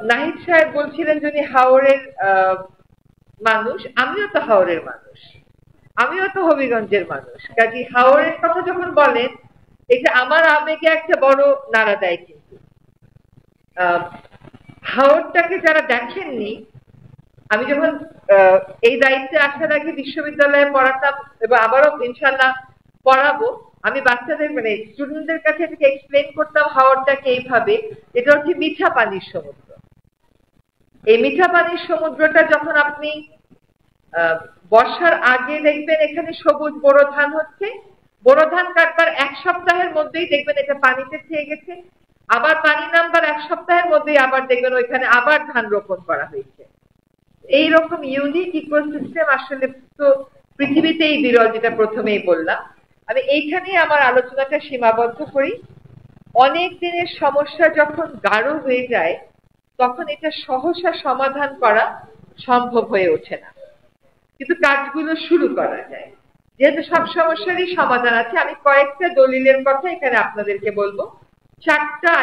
নাহিদ সাহেব বলছিলেন যিনি হাওরের মানুষ, আমিও তো হাওরের মানুষ, আমিও তো হবিগঞ্জের মানুষ, কাজী হাওরের কথা যখন বলেন এটা আমার আবেগে একটা বড় নাড়া দেয়। কিন্তু হাওরটাকে যারা দেখেননি, আমি যখন এই দায়িত্বে আসার আগে বিশ্ববিদ্যালয়ে পড়াতাম এবং আবারও ইনশাল্লাহ পড়াবো, আমি বাচ্চাদের মানে স্টুডেন্টদের কাছে এটাকে এক্সপ্লেন করতাম হাওরটাকে এইভাবে, এটা হচ্ছে মিঠা পানির সমুদ্র। এই মিঠা পানির সমুদ্রটা যখন আপনি বর্ষার আগে দেখবেন এখানে সবুজ বোরো ধান হচ্ছে, বোরো ধান কাটবার 1 সপ্তাহের মধ্যেই দেখবেন এটা পানিতে ছেয়ে গেছে, আবার পানি নামবার 1 সপ্তাহের মধ্যেই আবার দেখবেন ওইখানে আবার ধান রোপণ করা হয়েছে। এইরকম ইউনিক ইকোসিস্টেম আসলে তো পৃথিবীতেই বিরল, যেটা প্রথমেই বললাম। আমি এইখানেই আমার আলোচনাটা সীমাবদ্ধ করি। অনেক দিনের সমস্যা যখন গাঢ় হয়ে যায় তখন এটা সহসা সমাধান করা সম্ভব হয়ে ওঠে না, কিন্তু কাজগুলো শুরু করা যায়। যেহেতু সব সমস্যারই সমাধান আছে, আমি কয়েকটা দলিলের কথা এখানে আপনাদেরকে বলবো। 4টা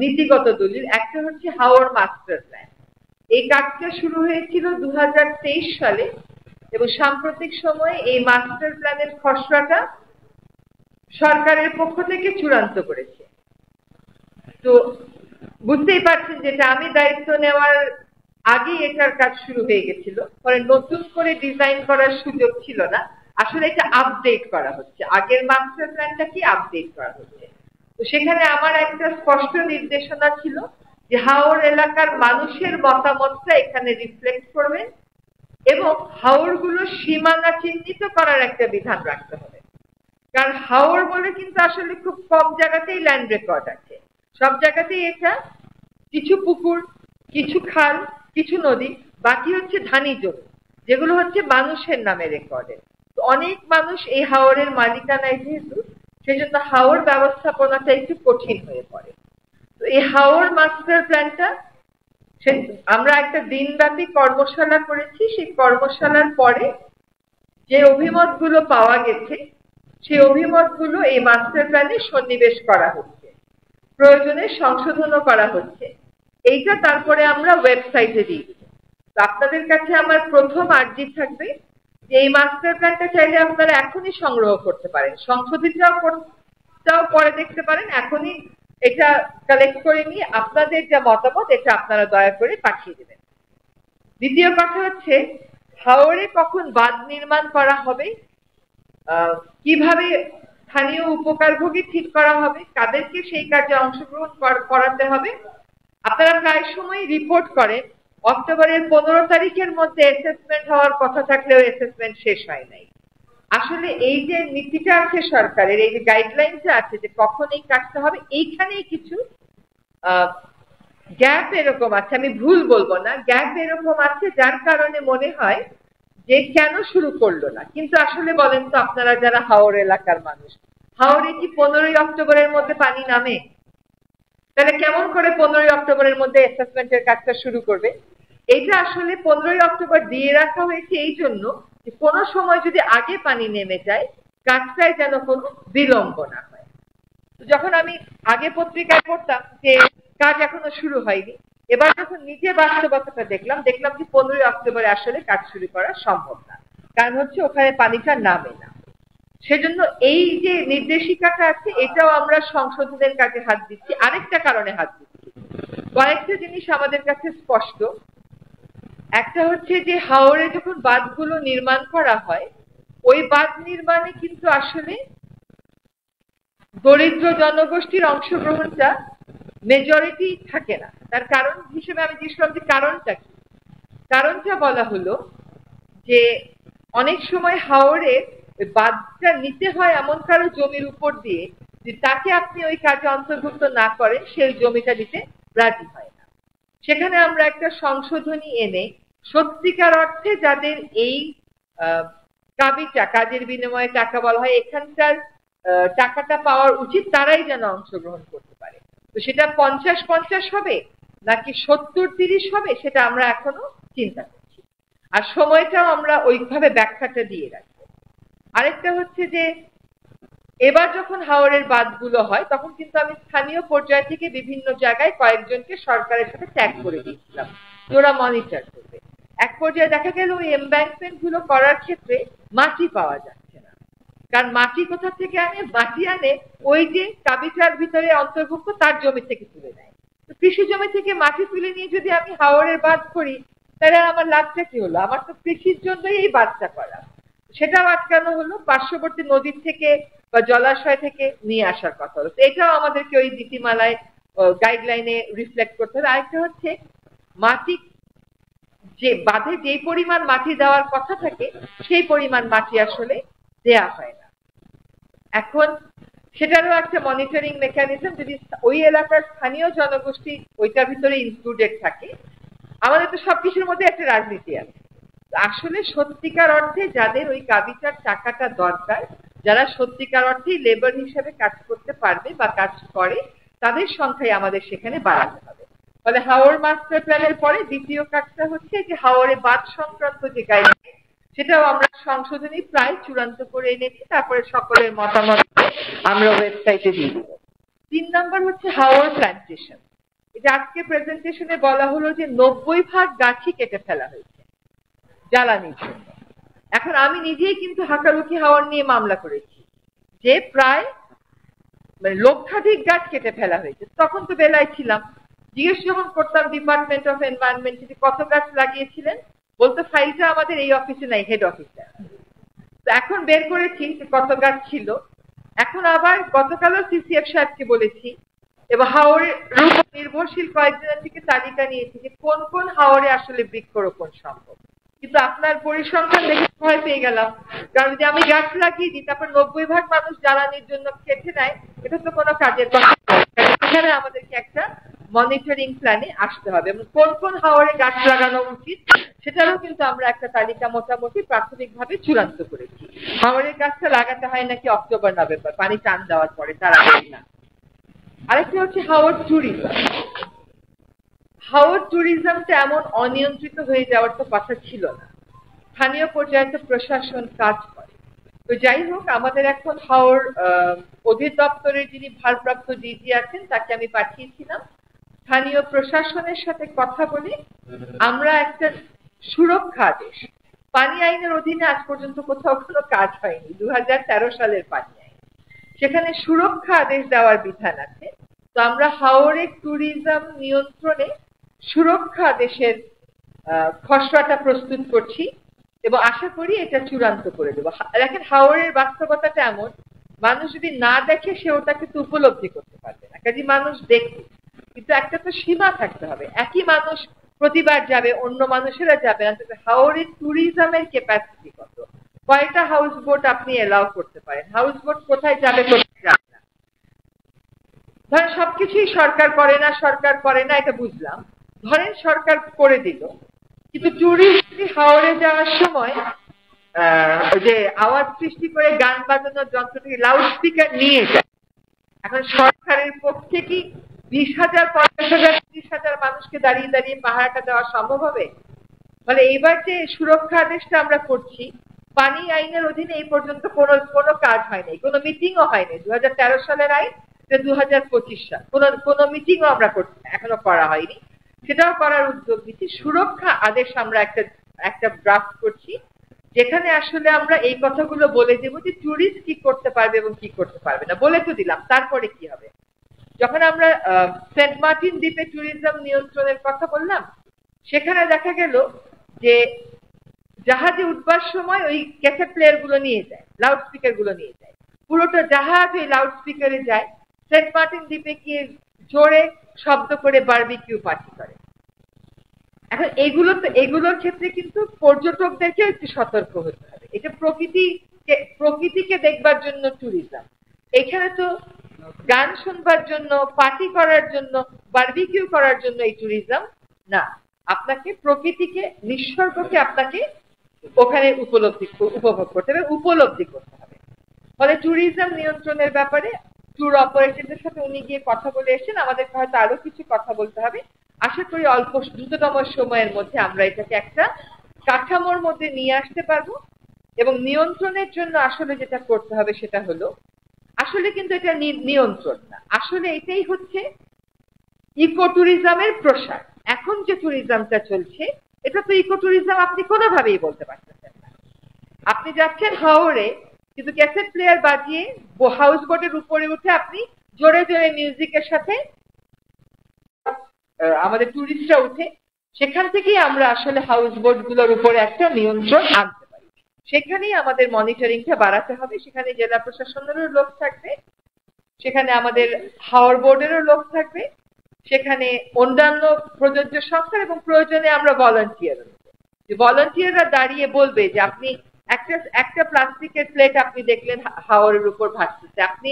নীতিগত দলিল। একটা হচ্ছে হাওর মাস্টার প্ল্যান। এই কাজটা শুরু হয়েছিল 2023 সালে এবং সাম্প্রতিক সময়ে এই মাস্টার প্ল্যানের খসড়াটা সরকারের পক্ষ থেকে চূড়ান্ত করেছে। তো বুঝতেই পারছেন যেটা আমি দায়িত্ব নেওয়ার আগে এটার কাজ শুরু হয়ে গেছিল, পরে নতুন করে ডিজাইন করার সুযোগ ছিল না, আসলে এটা আপডেট করা হচ্ছে, আগের মাস্টার প্ল্যানটা কি আপডেট করা হচ্ছে। তো সেখানে আমার একটা স্পষ্ট নির্দেশনা ছিল যে হাওর এলাকার মানুষের মতামতটা এখানে রিফ্লেক্ট করবেন এবং হাওরগুলো সীমানা চিহ্নিত করার একটা বিধান রাখতে হবে। কারণ হাওর বলে কিন্তু আসলে খুব কম জায়গাতেই ল্যান্ড রেকর্ড আছে, সব জায়গাতেই এটা কিছু পুকুর, কিছু খাল, কিছু নদী, বাকি হচ্ছে ধানি জমি, যেগুলো হচ্ছে মানুষের নামে রেকর্ডে। তো অনেক মানুষ এই হাওরের মালিকানায়, যেহেতু সেজন্য হাওর ব্যবস্থাপনাটা একটু কঠিন হয়ে পড়ে। তো এই হাওর মাস্টার প্ল্যানটা আমরা একটা দিনব্যাপী কর্মশালা করেছি। সেই কর্মশালার পরে যে অভিমতগুলো পাওয়া গেছে সেই অভিমতগুলো এই মাস্টার প্ল্যানে সন্নিবেশ করা হচ্ছে, প্রয়োজনে সংশোধনও করা হচ্ছে। এইটা তারপরে আমরা ওয়েবসাইটে দিই। আপনাদের কাছে আমার প্রথম আর্জি থাকবে যে এই মাস্টার প্ল্যানটা চাইলে আপনারা এখনই সংগ্রহ করতে পারেন, সংশোধিতটাও পরে দেখতে পারেন, এখনই এটা কালেক্ট করে নিয়ে আপনাদের যা মতামত এটা আপনারা দয়া করে পাঠিয়ে দেবেন। দ্বিতীয় কথা হচ্ছে হাওরে কখন বাঁধ নির্মাণ করা হবে, কিভাবে স্থানীয় উপকারভোগী ঠিক করা হবে, কাদেরকে সেই কাজে অংশগ্রহণ করাতে হবে। আপনারা প্রায় সময় রিপোর্ট করেন অক্টোবরের 15 তারিখের মধ্যে অ্যাসেসমেন্ট হওয়ার কথা থাকলেও অ্যাসেসমেন্ট শেষ হয় নাই। আসলে এই যে নীতিটা আছে সরকারের, এই যে গাইডলাইনটা আছে যে কখন এই কাজটা হবে, এইখানেই কিছু গ্যাপ এরকম আছে, আমি ভুল বলবো না, গ্যাপ এরকম আছে যার কারণে মনে হয় যে কেন শুরু করলো না। কিন্তু আসলে বলেন তো আপনারা যারা হাওর এলাকার মানুষ, হাওরে কি 15ই অক্টোবরের মধ্যে পানি নামে? তাহলে কেমন করে 15ই অক্টোবরের মধ্যে অ্যাসেসমেন্টের কাজটা শুরু করবে? এইটা আসলে 15ই অক্টোবর দিয়ে রাখা হয়েছে এই জন্য যে কোনো সময় যদি আগে পানি নেমে যায় কাজটায় যেন কোনো বিলম্ব না হয়। যখন আমি আগে পত্রিকায় পড়তাম যে কাজ এখনো শুরু হয়নি, এবার যখন নিজে বাস্তবতাটা দেখলাম যে 15ই অক্টোবরে আসলে কাজ শুরু করা সম্ভব না, কারণ হচ্ছে ওখানে পানিটা নামে না। সেজন্য এই যে নির্দেশিকাটা আছে এটাও আমরা সংশোধনের কাজে হাত দিচ্ছি। আরেকটা কারণে হাত দিচ্ছি, কয়েকটা জিনিস আমাদের কাছে স্পষ্ট। একটা হচ্ছে যে হাওরে যখন বাঁধগুলো নির্মাণ করা হয়, ওই বাঁধ নির্মাণে কিন্তু আসলে দরিদ্র জনগোষ্ঠীর অংশগ্রহণটা মেজরিটি থাকে না। তার কারণ হিসেবে আমি জিজ্ঞেস যে কারণটা কি, কারণটা বলা হলো যে অনেক সময় হাওরে বাঁধটা নিতে হয় এমন কারো জমির উপর দিয়ে যে তাকে আপনি ওই কাজে অন্তর্ভুক্ত না করেন সেই জমিটা দিতে রাজি হয় না। সেখানে আমরা একটা সংশোধনী এনে সত্যিকার অর্থে যাদের এই কাবিটা, কাজের বিনিময়ে টাকা বলা হয়, এখানকার টাকাটা পাওয়ার উচিত, তারাই যেন অংশগ্রহণ করতে পারে। তো সেটা 50-50 হবে নাকি 70-30 হবে সেটা আমরা এখনো চিন্তা করছি, আর সময়টাও আমরা ওইভাবে ব্যাখ্যাটা দিয়ে রাখবো। আরেকটা হচ্ছে যে এবার যখন হাওরের বাঁধগুলো হয় তখন কিন্তু আমি স্থানীয় পর্যায় থেকে বিভিন্ন জায়গায় কয়েকজনকে সরকারের সাথে ট্যাগ করে দিয়েছিলাম, ওরা মনিটর করবে। এক পর্যায়ে দেখা গেল ওই এমব্যাঙ্কমেন্ট গুলো করার ক্ষেত্রে মাটি পাওয়া যাচ্ছে না, কারণ মাটি কোথা থেকে আনে, মাটি আনে ওই যে কাবিচার ভিতরে অন্তর্ভুক্ত তার জমি থেকে তুলে নেয়। কৃষি জমি থেকে মাটি তুলে নিয়ে যদি আমি হাওরের বাঁধ করি তাহলে আমার লাভটা কি হলো? আমার তো কৃষির জন্যই এই বাঁধটা করা, সেটাও আটকানো হলো। পার্শ্ববর্তী নদীর থেকে বা জলাশয় থেকে নিয়ে আসার কথা হলো, এটাও আমাদেরকে ওই নীতিমালায় গাইডলাইনে রিফ্লেক্ট করতে হবে। আরেকটা হচ্ছে মাটি, যে বাঁধে যে পরিমাণ মাটি দেওয়ার কথা থাকে সেই পরিমাণ মাটি আসলে দেয়া হয় না। এখন সেটারও একটা মনিটরিং মেকানিজম, যদি ওই এলাকার স্থানীয় জনগোষ্ঠী ওইটার ভিতরে ইনক্লুডেড থাকে। আমাদের তো সবকিছুর মধ্যে একটা রাজনীতি আছে, আসলে সত্যিকার অর্থে যাদের ওই কাবিচার টাকাটা দরকার, যারা সত্যিকার অর্থে লেবার হিসেবে কাজ করতে পারবে বা কাজ করে, তাদের সংখ্যাই আমাদের সেখানে বাড়াতে হবে। ফলে হাওর মাস্টার প্ল্যানের পরে দ্বিতীয় কাজটা হচ্ছে যে হাওরে বাঁধ সংক্রান্ত যে গাইডলাইন, সেটাও আমরা সংশোধনী প্রায় চূড়ান্ত করে এনেছি, তারপরে সকলের মতামত আমরা ওয়েবসাইটে দিয়ে দেব। 3 নম্বর হচ্ছে হাওর প্ল্যান্টেশন। এটা আজকে প্রেজেন্টেশনে বলা হলো যে 90% গাছই কেটে ফেলা হয়েছে জ্বালানির জন্য। এখন আমি নিজেই কিন্তু হাকালুকি হাওর নিয়ে মামলা করেছি যে প্রায় লক্ষাধিক গাছ কেটে ফেলা হয়েছে। তখন তো বেলায় ছিলাম, জিজ্ঞেস যখন করতাম ডিপার্টমেন্ট অফ এনভায়রনমেন্ট যে কত গাছ লাগিয়েছিলেন, বলতো ফাইলটা আমাদের এই অফিসে নাই, হেড অফিসে। তো এখন বের করেছি যে কত গাছ ছিল। এখন আবার গতকালও সিসিএফ সাহেবকে বলেছি এবং হাওরের নির্ভরশীল কয়েকজনের থেকে তালিকা নিয়েছি যে কোন কোন হাওরে আসলে বৃক্ষরোপণ সম্ভব। কিন্তু আপনার পরিসংখ্যান দেখে ভয় পেয়ে গেলাম, কারণ যদি আমি গাছ লাগিয়ে দিই তারপর 90% মানুষ জ্বালানির জন্য কেটে নেয়, এটা তো কোনো কাজের কথা। সেখানে আমাদেরকে একটা মনিটরিং প্ল্যানে আসতে হবে এবং কোন কোন হাওরে গাছ লাগানো উচিত সেটারও কিন্তু আমরা একটা তালিকা মোটামুটি প্রাথমিকভাবে চূড়ান্ত করেছি। হাওরের গাছটা লাগাতে হয় নাকি অক্টোবর নভেম্বর, পানি টান দেওয়ার পরে, তার আগে না। আরেকটা হচ্ছে হাওর ট্যুরিজম। হাওর ট্যুরিজমটা এমন অনিয়ন্ত্রিত হয়ে যাওয়ার তো কথা ছিল না, স্থানীয় পর্যায়ে তো প্রশাসন কাজ করে। তো যাই হোক, আমাদের এখন হাওর অধিদপ্তরের যিনি ভারপ্রাপ্ত ডিজি আছেন তাকে আমি পাঠিয়েছিলাম স্থানীয় প্রশাসনের সাথে কথা বলে আমরা একটা সুরক্ষা আদেশ, পানি আইনের অধীনে আজ পর্যন্ত কোথাও কোনো কাজ হয়নি, 2013 সালের পানি আইন, সেখানে সুরক্ষা আদেশ দেওয়ার বিধান আছে। তো আমরা হাওরের ট্যুরিজম নিয়ন্ত্রণে সুরক্ষা আদেশের খসড়াটা প্রস্তুত করছি এবং আশা করি এটা চূড়ান্ত করে দেবো। দেখেন, হাওরের বাস্তবতাটা এমন, মানুষ যদি না দেখে সে ওটাকে তো উপলব্ধি করতে পারবে না, কাজে মানুষ দেখবে, কিন্তু একটা তো সীমা থাকতে হবে। একই মানুষ প্রতিবার যাবে, অন্য মানুষেরা যাবে না। হাওরের ট্যুরিজমের ক্যাপাসিটি কত, কয়টা হাউস বোট আপনি এলাও করতে পারেন, হাউস বোট কোথায় যাবে কোথায় যাবে না। ধরেন সবকিছুই সরকার করে না, সরকার করে না এটা বুঝলাম, ধরেন সরকার করে দিল, কিন্তু ট্যুরিস্ট হাওরে যাওয়ার সময় যে আওয়াজ সৃষ্টি করে গান বাজানোর যন্ত্রটি লাউড স্পিকার নিয়ে যায়। এখন সরকারের পক্ষে কি 20,000, 50,000, 30,000 মানুষকে দাঁড়িয়ে দাঁড়িয়ে পাহারাটা দেওয়া সম্ভব হবে? ফলে এইবার যে সুরক্ষা আদেশটা আমরা করছি, পানি আইনের অধীনে এই পর্যন্ত কোনো কাজ হয়নি, কোনো মিটিংও হয়নি। 2013 সালের আইন, 2025 সাল, কোনো মিটিংও আমরা এখনো করা হয়নি, সেটাও করার উদ্যোগ নিচ্ছি। সুরক্ষা আদেশ আমরা একটা ড্রাফট করছি, যেখানে আসলে আমরা এই কথাগুলো বলে দেবো যে ট্যুরিস্ট কি করতে পারবে এবং কি করতে পারবে না, বলে তো দিলাম। তারপরে কি হবে? যখন আমরা সেন্ট মার্টিন দ্বীপে ট্যুরিজম নিয়ন্ত্রণের কথা বললাম, সেখানে দেখা গেল যে জাহাজে উঠবার সময় ওই ক্যাসেট প্লেয়ার গুলো নিয়ে যায়, লাউড স্পিকার গুলো নিয়ে যায়, পুরোটা জাহাজ ওই লাউড স্পিকারে যায়, সেন্ট মার্টিন দ্বীপে গিয়ে জোরে শব্দ করে বারবিকিউ পার্টি করে। এখন এগুলোর ক্ষেত্রে কিন্তু পর্যটকদেরকে একটু সতর্ক হতে হবে। এটা প্রকৃতিকে দেখবার জন্য ট্যুরিজম, এখানে তো গান শুনবার জন্য, পার্টি করার জন্য, বারবিকিউ করার জন্য এই ট্যুরিজম না। আপনাকে প্রকৃতিকে, নিসর্গকে আপনাকে ওখানে উপভোগ করতে হবে, উপলব্ধি করতে হবে। ফলে ট্যুরিজম নিয়ন্ত্রণের ব্যাপারে ট্যুর অপারেটরদের সাথে উনি গিয়ে কথা বলে এসেছেন, আমাদেরকে হয়তো আরো কিছু কথা বলতে হবে। আশা করি অল্প দ্রুততম সময়ের মধ্যে আমরা এটাকে একটা কাঠামোর মধ্যে নিয়ে আসতে পারবো। এবং নিয়ন্ত্রণের জন্য আসলে যেটা করতে হবে সেটা হলো, আসলে কিন্তু এটা নিয়ন্ত্রণ না, আসলে এটাই হচ্ছে ইকো ট্যুরিজমের প্রসার। এখন যে ট্যুরিজমটা চলছে এটা তো ইকো ট্যুরিজম আপনি কোনোভাবেই বলতে পারতেছেন না। আপনি যাচ্ছেন হাওড়ে, কিন্তু ক্যাসেট প্লেয়ার বাজিয়ে হাউস বোটের উপরে উঠে আপনি জোরে জোরে মিউজিকের সাথে আমাদের ট্যুরিস্টরা উঠে, সেখান থেকেই আমরা আসলে হাউস বোট গুলোর উপরে একটা নিয়ন্ত্রণ আনতে পারি। সেখানেই আমাদের মনিটরিংটা বাড়াতে হবে, সেখানে জেলা প্রশাসনেরও লোক থাকবে, সেখানে আমাদের হাওর বোর্ডেরও লোক থাকবে, সেখানে অন্যান্য প্রযোজ্য সংস্থা এবং প্রয়োজনে আমরা ভলান্টিয়াররা দাঁড়িয়ে বলবে যে আপনি একটা প্লাস্টিকের প্লেট আপনি দেখলেন হাওরের উপর ভাসতেছে, আপনি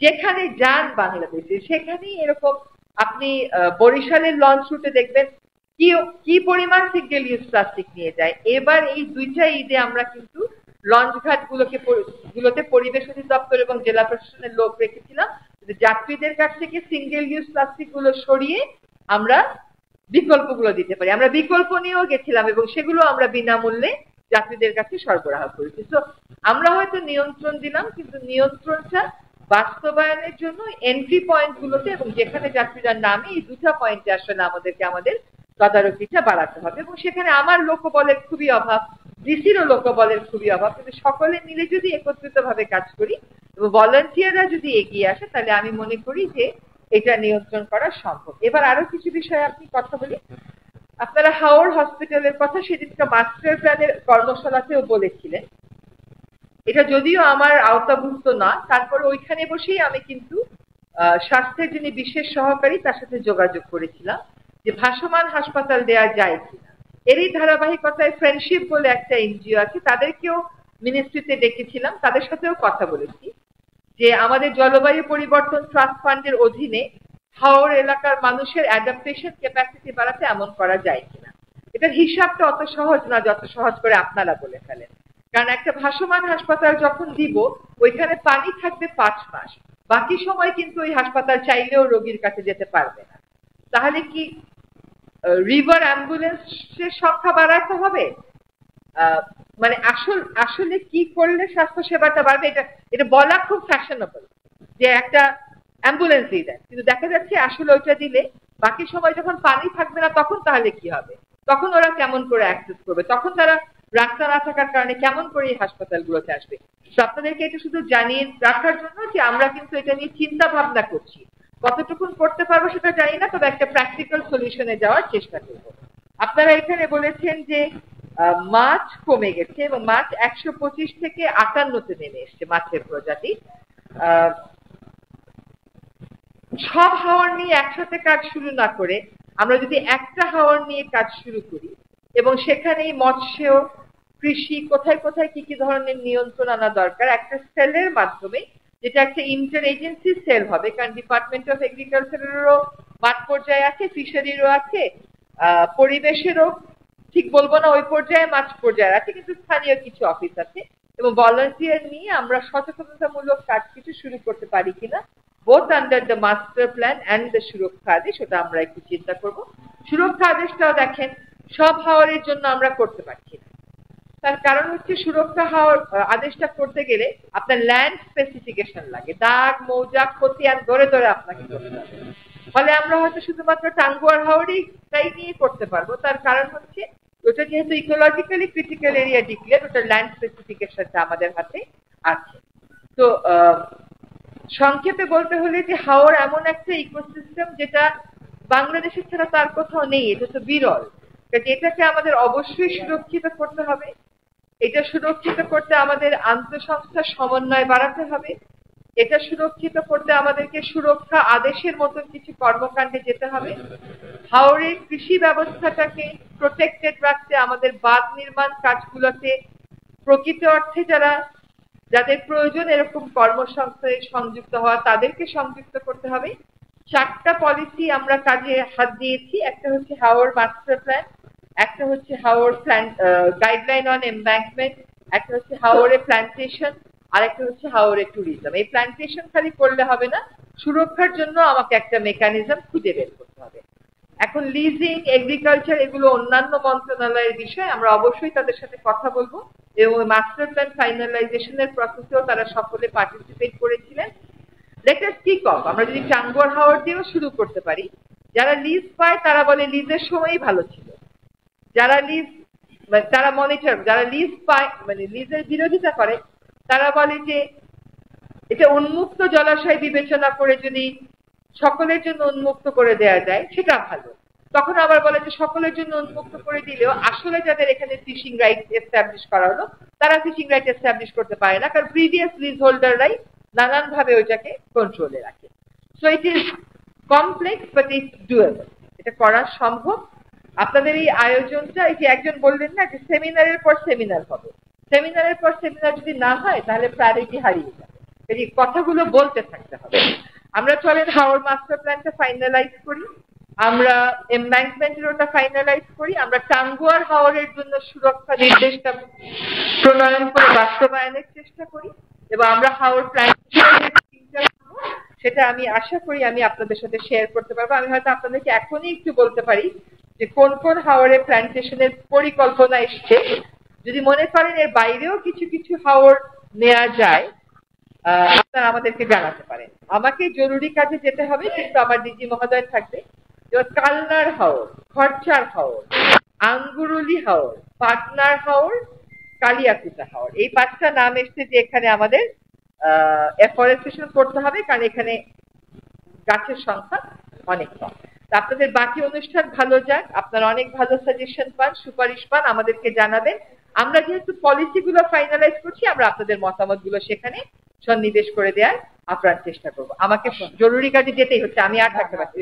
যেখানে যান বাংলাদেশে সেখানেই এরকম আপনি বরিশালের লঞ্চ রুটে দেখবেন কি পরিমাণ সিঙ্গেল ইউজ প্লাস্টিক নিয়ে যায়। এবার এই দুইটা ঈদে আমরা কিন্তু লঞ্চ ঘাট গুলোতে পরিবেশ অধিদপ্তর এবং জেলা প্রশাসনের লোক রেখেছিলাম যাত্রীদের কাছ থেকে সিঙ্গেল ইউজ প্লাস্টিক গুলো সরিয়ে আমরা বিকল্পগুলো দিতে পারি। আমরা বিকল্প নিয়েও গেছিলাম এবং সেগুলো আমরা বিনামূল্যে যাত্রীদের কাছে সরবরাহ করেছি। তো আমরা হয়তো নিয়ন্ত্রণ দিলাম, কিন্তু নিয়ন্ত্রণটা বাস্তবায়নের জন্য এন্ট্রি পয়েন্ট গুলোতে এবং যেখানে যাত্রীরা নামে এই দুটো পয়েন্টে আসলে আমাদের তদারকিটা বাড়াতে হবে। এবং সেখানে আমার লোকবলের খুবই অভাব, ডিসিরও লোকবলের খুবই অভাব, কিন্তু সকলে মিলে যদি একত্রিত ভাবে কাজ করি এবং ভলান্টিয়াররা যদি এগিয়ে আসে তাহলে আমি মনে করি যে এটা নিয়ন্ত্রণ করা সম্ভব। এবার আরো কিছু বিষয়ে আপনি কথা বলি। আপনারা হাওর হসপিটালের কথা সেদিনকে মাস্টার প্ল্যানের কর্মশালাতেও বলেছিলেন। এটা যদিও আমার আওতাভুক্ত না, তারপর ওইখানে বসেই আমি কিন্তু স্বাস্থ্যের যিনি বিশেষ সহকারী তার সাথে যোগাযোগ করেছিলাম যে ভাসমান হাসপাতাল দেওয়া যায় কিনা। এরই ধারাবাহিকতায় ফ্রেন্ডশিপ বলে একটা এনজিও আছে, তাদেরকেও মিনিস্ট্রিতে ডেকেছিলাম, তাদের সাথেও কথা বলেছি যে আমাদের জলবায়ু পরিবর্তন ট্রাস্ট ফান্ডের অধীনে হাওর এলাকার মানুষের অ্যাডাপ্টেশন ক্যাপাসিটি বাড়াতে এমন করা যায় কিনা। এটার হিসাবটা অত সহজ না যত সহজ করে আপনারা বলে ফেলেন। কারণ একটা ভাসমান হাসপাতাল যখন দিব ওইখানে পানি থাকবে 5 মাস, বাকি সময় কিন্তু ওই হাসপাতাল চাইলেও রোগীর কাছে যেতে পারবে না। তাহলে কি রিভার অ্যাম্বুলেন্সের সংখ্যা বাড়াতে হবে? মানে আসলে কি করলে স্বাস্থ্য সেবাটা বাড়বে এটা বলা খুব ফ্যাশনেবল যে একটা অ্যাম্বুলেন্স দিয়ে দেন, কিন্তু দেখা যাচ্ছে আসলে ওইটা দিলে বাকি সময় যখন পানি থাকবে না তখন তাহলে কি হবে? তখন ওরা কেমন করে অ্যাক্সেস করবে? তখন তারা রাস্তা না থাকার কারণে কেমন করে এই হাসপাতালগুলোতে আসবে? তো আপনাদেরকে এটা শুধু জানিয়ে রাখার জন্য যে আমরা কিন্তু এটা নিয়ে চিন্তা ভাবনা করছি। কতটুকুন করতে পারবো সেটা জানি না, তবে একটা প্র্যাকটিক্যাল সলিউশনে যাওয়ার চেষ্টা করব। আপনারা এখানে বলেছেন যে মাছ কমে গেছে এবং মাছ 125 থেকে 58-তে নেমে এসছে মাছের প্রজাতি। সব হাওর নিয়ে একসাথে কাজ শুরু না করে আমরা যদি একটা হাওর নিয়ে কাজ শুরু করি এবং সেখানেই মৎস্য কৃষি কোথায় কোথায় কি কি ধরনের নিয়ন্ত্রণ আনা দরকার একটা সেলের মাধ্যমে, যেটা একটা ইন্টার এজেন্সি সেল হবে, কারণ ডিপার্টমেন্ট অফ এগ্রিকালচারেরও মাঠ পর্যায়ে আছে, ফিশারিরও আছে, পরিবেশেরও ঠিক বলবো না ওই পর্যায়ে মাছ পর্যায়ে আছে, কিন্তু স্থানীয় কিছু অফিস আছে, এবং ভলান্টিয়ার নিয়ে আমরা সচেতনতামূলক কাজ কিছু শুরু করতে পারি কিনা both under the master plan and the সুরক্ষা আদেশ, ওটা আমরা একটু চিন্তা করব। সুরক্ষা আদেশটাও দেখেন সব হাওরের জন্য আমরা করতে পারছি না, তার কারণ হচ্ছে সুরক্ষা হাওর আদেশটা করতে গেলে আপনার ল্যান্ড স্পেসিফিকেশন লাগে, দাগ মৌজা খতিয়ান ধরে ধরে আপনাকে করতে হবে। ফলে আমরা হয়তো শুধুমাত্র টাঙ্গুয়ার হাওরেই তাই নিয়ে করতে পারবো, তার কারণ হচ্ছে ওটা যেহেতু ইকোলজিক্যালি ক্রিটিক্যাল এরিয়া ডিক্লেয়ার, ওটা ল্যান্ড স্পেসিফিকেশনটা আমাদের হাতে আছে। তো সংক্ষেপে বলতে হলে যে হাওর এমন একটা ইকোসিস্টেম যেটা বাংলাদেশের ছাড়া তার কোথাও নেই, এটা তো বিরল, এটাকে আমাদের অবশ্যই সুরক্ষিত করতে হবে। এটা সুরক্ষিত করতে আমাদের আন্তঃসংস্থার সমন্বয় বাড়াতে হবে। এটা সুরক্ষিত করতে আমাদেরকে সুরক্ষা আদেশের মতন কিছু কর্মকাণ্ডে যেতে হবে। হাওরের কৃষি ব্যবস্থাটাকে প্রোটেক্টেড রাখতে আমাদের বাঁধ নির্মাণ কাজগুলোতে প্রকৃত অর্থে যাদের প্রয়োজন এরকম কর্মসংস্থায় সংযুক্ত হওয়া তাদেরকে সংযুক্ত করতে হবে। 4টা পলিসি আমরা কাজে হাত দিয়েছি, একটা হচ্ছে হাওর মাস্টার প্ল্যান, একটা হচ্ছে হাওর গাইডলাইন অন এমব্যাঙ্কমেন্ট, একটা হচ্ছে হাওরে প্ল্যান্টেশন, আর একটা হচ্ছে হাওরে ট্যুরিজম। এই প্ল্যান্টেশন খালি করলে হবে না, সুরক্ষার জন্য আমাকে একটা মেকানিজম খুঁজে বের করতে হবে। এখন লিজিং, এগ্রিকালচার এগুলো অন্যান্য মন্ত্রণালয়ের বিষয়, আমরা অবশ্যই তাদের সাথে কথা বলবো এবং মাস্টার প্ল্যান ফাইনালাইজেশনের প্রসেসেও তারা সকলে পার্টিসিপেট করেছিলেন। Let us kick off. আমরা যদি টাঙ্গুয়ার হাওর দিয়েও শুরু করতে পারি। যারা লিজ পায় তারা বলে লিজের সময়ই ভালো ছিল, যারা লিজ তারা মনিটর, যারা লিজ পায় মানে লিজের বিরোধিতা করে তারা বলে যে এটা উন্মুক্ত জলাশয় বিবেচনা করে যদি সকলের জন্য উন্মুক্ত করে দেওয়া যায় সেটা ভালো। তখন আবার বলে যে সকলের জন্য উন্মুক্ত করে দিলেও আসলে যাদের এখানে ফিশিং রাইট এস্টাবলিশ করা হলো তারা ফিশিং রাইট এস্টাবলিশ করতে পারে না, কারণ প্রিভিয়াস লিজ হোল্ডাররাই নানান ভাবে ওইটাকে কন্ট্রোলে রাখে। So it is complex but it's doable, এটা করা সম্ভব। আপনাদের এই আয়োজনটা, এই যে একজন বললেন না যে সেমিনারের পর সেমিনার হবে, সেমিনারের পর সেমিনার যদি না হয় তাহলে প্রায়োরিটি হারিয়ে যাবে। এই কথাগুলো বলতে থাকতে হবে। আমরা চলেন হাওর মাস্টার প্ল্যানটা ফাইনালাইজ করি, আমরা এমব্যাঙ্কমেন্টের ওটা ফাইনালাইজ করি, আমরা টাঙ্গুয়ার হাওরের জন্য সুরক্ষা নির্দেশটা প্রণয়ন করে বাস্তবায়নের চেষ্টা করি এবং আমরা হাওর প্ল্যান সেটা আমি আশা করি আমি আপনাদের সাথে শেয়ার করতে পারবো। আমি হয়তো আপনাদেরকে এখনই একটু বলতে পারি যে কোন কোন হাওরে প্ল্যান্টেশনের পরিকল্পনা এসছে। যদি মনে করেন এর বাইরেও কিছু কিছু হাওর নেওয়া যায় আপনারা আমাদেরকে জানাতে পারেন। আমাকে জরুরি কাজে যেতে হবে, কিন্তু আমার ডিজি মহোদয় থাকবে। কালনার হাওর, খরচার হাওর, আঙ্গুরুলি হাওর, পাটনার হাওর, কালিয়াকুতা হাওর, এই 5টা নাম এসছে যে এখানে আমাদের এফরেস্টেশন করতে হবে, কারণ এখানে গাছের সংখ্যা অনেক কম। আপনাদের বাকি অনুষ্ঠান ভালো যাক, আপনারা অনেক ভালো সাজেশন পান, সুপারিশ পান, আমাদেরকে জানাবেন। আমরা যেহেতু পলিসিগুলো ফাইনালাইজ করছি আমরা আপনাদের মতামতগুলো সেখানে সন্নিবেশ করে দেওয়ার আপ্রাণ চেষ্টা করবো। আমাকে জরুরি কাজে যেতেই হচ্ছে, আমি আর থাকতে পারছি।